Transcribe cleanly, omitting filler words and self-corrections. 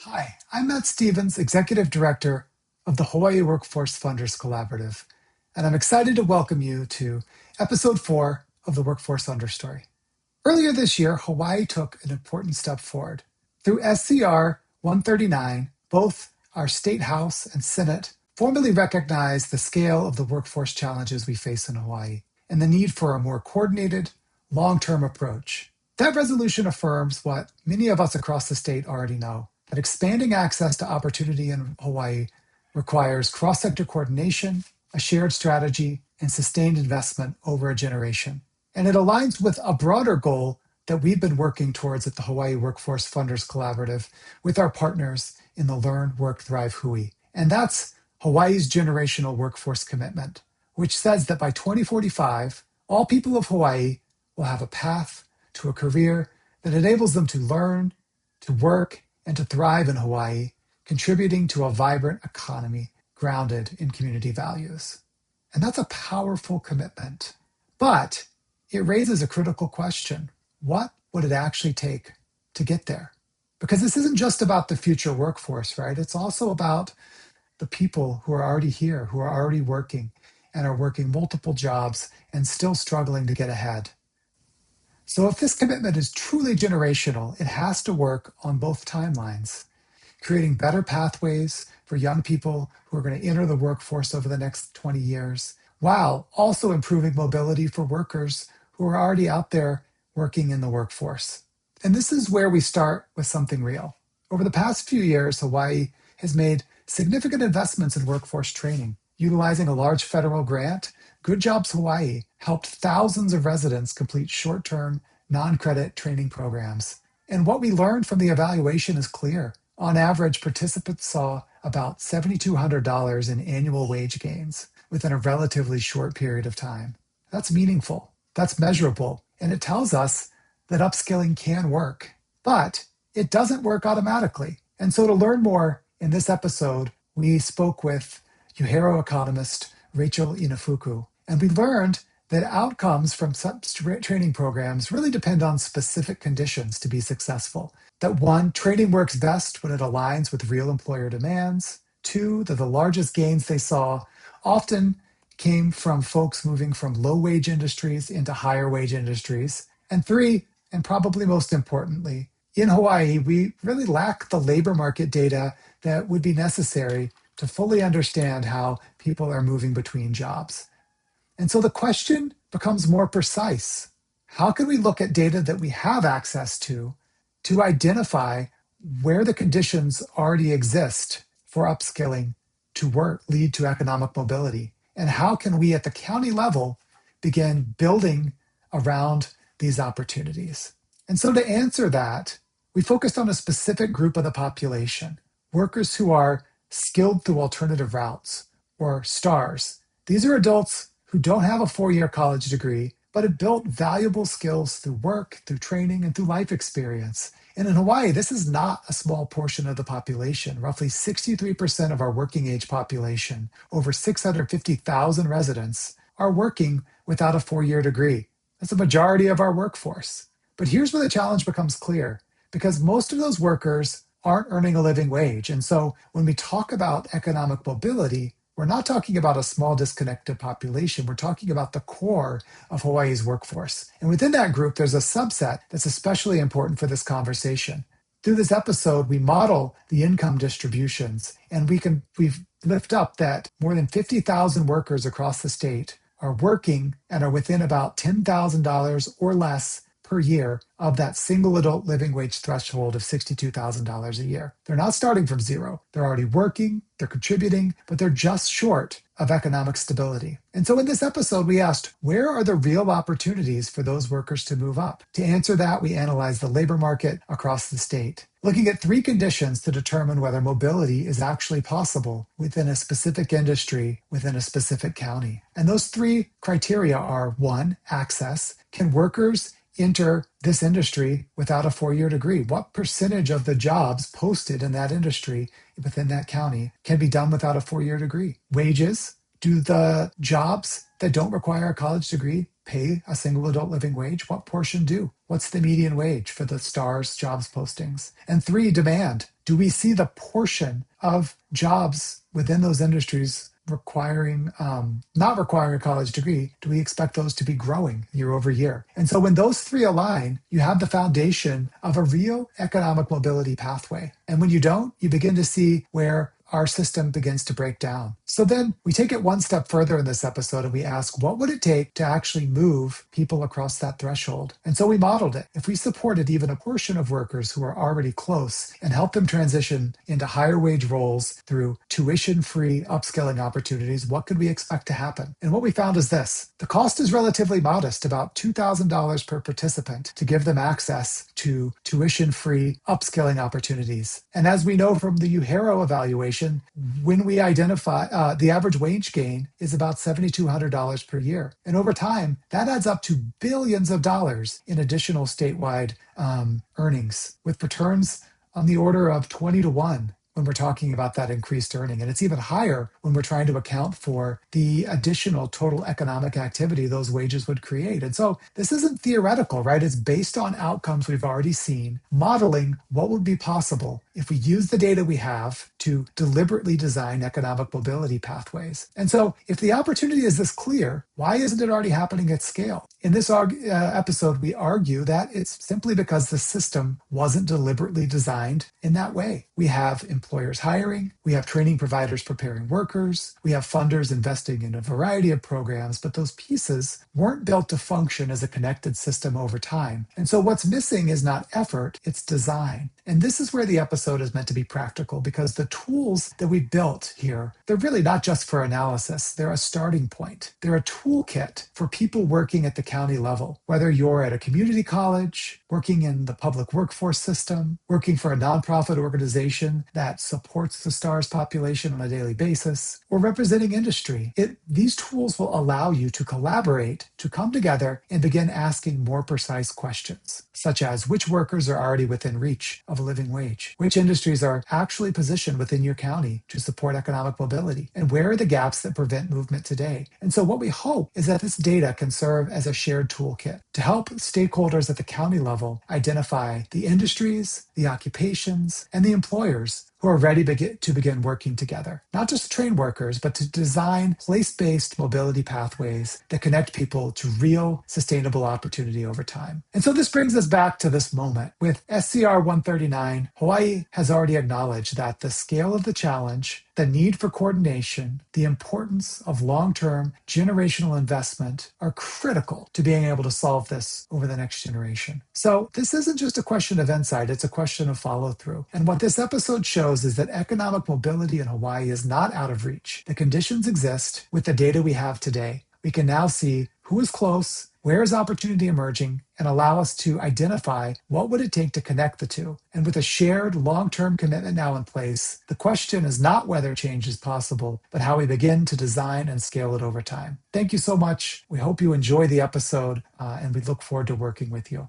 Hi, I'm Matt Stevens, Executive Director of the Hawaii Workforce Funders Collaborative, and I'm excited to welcome you to Episode 4 of the Workforce Understory. Earlier this year, Hawaii took an important step forward. Through SCR 139, both our State House and Senate formally recognized the scale of the workforce challenges we face in Hawaii and the need for a more coordinated, long-term approach. That resolution affirms what many of us across the state already know, that expanding access to opportunity in Hawaii requires cross-sector coordination, a shared strategy, and sustained investment over a generation. And it aligns with a broader goal that we've been working towards at the Hawaii Workforce Funders Collaborative with our partners in the Learn, Work, Thrive Hui. And that's Hawaii's generational workforce commitment, which says that by 2045, all people of Hawaii will have a path to a career that enables them to learn, to work, and to thrive in Hawaii, contributing to a vibrant economy grounded in community values. And that's a powerful commitment. But it raises a critical question. What would it actually take to get there? Because this isn't just about the future workforce, right? It's also about the people who are already here, who are already working and are working multiple jobs and still struggling to get ahead. So if this commitment is truly generational, it has to work on both timelines, creating better pathways for young people who are going to enter the workforce over the next 20 years, while also improving mobility for workers who are already out there working in the workforce. And this is where we start with something real. Over the past few years, Hawaii has made significant investments in workforce training. Utilizing a large federal grant, Good Jobs Hawaii helped thousands of residents complete short-term, non-credit training programs. And what we learned from the evaluation is clear. On average, participants saw about $7,200 in annual wage gains within a relatively short period of time. That's meaningful, that's measurable, and it tells us that upskilling can work. But it doesn't work automatically. And so to learn more in this episode, we spoke with Uhiro economist Rachel Inafuku, and we learned that outcomes from such training programs really depend on specific conditions to be successful. That one, training works best when it aligns with real employer demands. Two, that the largest gains they saw often came from folks moving from low wage industries into higher wage industries. And three, and probably most importantly, in Hawaii, we really lack the labor market data that would be necessary to fully understand how people are moving between jobs. And so the question becomes more precise. How can we look at data that we have access to identify where the conditions already exist for upskilling to work, lead to economic mobility? And how can we at the county level begin building around these opportunities? And so to answer that, we focused on a specific group of the population, workers who are skilled through alternative routes, or STARS. These are adults who don't have a four-year college degree, but have built valuable skills through work, through training, and through life experience. And in Hawaii, this is not a small portion of the population. Roughly 63% of our working age population, over 650,000 residents, are working without a four-year degree. That's a majority of our workforce. But here's where the challenge becomes clear, because most of those workers aren't earning a living wage. And so when we talk about economic mobility, we're not talking about a small disconnected population. We're talking about the core of Hawaii's workforce. And within that group, there's a subset that's especially important for this conversation. Through this episode, we model the income distributions, and we lift up that more than 50,000 workers across the state are working and are within about $10,000 or less per year of that single adult living wage threshold of $62,000 a year. They're not starting from zero. They're already working, they're contributing, but they're just short of economic stability. And so in this episode, we asked, where are the real opportunities for those workers to move up? To answer that, we analyzed the labor market across the state, looking at three conditions to determine whether mobility is actually possible within a specific industry, within a specific county. And those three criteria are: one, access. Can workers enter this industry without a four-year degree? What percentage of the jobs posted in that industry within that county can be done without a four-year degree? Wages. Do the jobs that don't require a college degree pay a single adult living wage? What portion do? What's the median wage for the STARS jobs postings? And three, demand. Do we see the portion of jobs within those industries not requiring a college degree? Do we expect those to be growing year over year? And so when those three align, you have the foundation of a real economic mobility pathway. And when you don't, you begin to see where our system begins to break down. So then we take it one step further in this episode and we ask, what would it take to actually move people across that threshold? And so we modeled it. If we supported even a portion of workers who are already close and help them transition into higher wage roles through tuition-free upskilling opportunities, what could we expect to happen? And what we found is this. The cost is relatively modest, about $2,000 per participant to give them access to tuition-free upskilling opportunities. And as we know from the UHERO evaluation, when we identify the average wage gain is about $7,200 per year. And over time, that adds up to billions of dollars in additional statewide earnings, with returns on the order of 20 to 1 when we're talking about that increased earning. And it's even higher when we're trying to account for the additional total economic activity those wages would create. And so this isn't theoretical, right? It's based on outcomes we've already seen, modeling what would be possible if we use the data we have to deliberately design economic mobility pathways. And so if the opportunity is this clear, why isn't it already happening at scale? In this episode, we argue that it's simply because the system wasn't deliberately designed in that way. We have employers hiring, we have training providers preparing workers, we have funders investing in a variety of programs, but those pieces weren't built to function as a connected system over time. And so what's missing is not effort, it's design. And this is where the episode is meant to be practical, because the tools that we built here, they're really not just for analysis. They're a starting point. They're a toolkit for people working at the county level, whether you're at a community college, working in the public workforce system, working for a nonprofit organization that supports the STARS population on a daily basis, or representing industry. These tools will allow you to collaborate, to come together and begin asking more precise questions, such as which workers are already within reach of a living wage, which industries are actually positioned within your county to support economic mobility, and where are the gaps that prevent movement today. And so what we hope is that this data can serve as a shared toolkit to help stakeholders at the county level identify the industries, the occupations, and the employers who are ready to begin working together, not just to train workers, but to design place-based mobility pathways that connect people to real, sustainable opportunity over time. And so this brings us back to this moment. With SCR 139, Hawaii has already acknowledged that the scale of the challenge, the need for coordination, the importance of long-term generational investment are critical to being able to solve this over the next generation. So this isn't just a question of insight, it's a question of follow-through. And what this episode shows is that economic mobility in Hawaii is not out of reach. The conditions exist with the data we have today. We can now see who is close, where is opportunity emerging, and allow us to identify what would it take to connect the two. And with a shared long-term commitment now in place, the question is not whether change is possible, but how we begin to design and scale it over time. Thank you so much. We hope you enjoy the episode, and we look forward to working with you.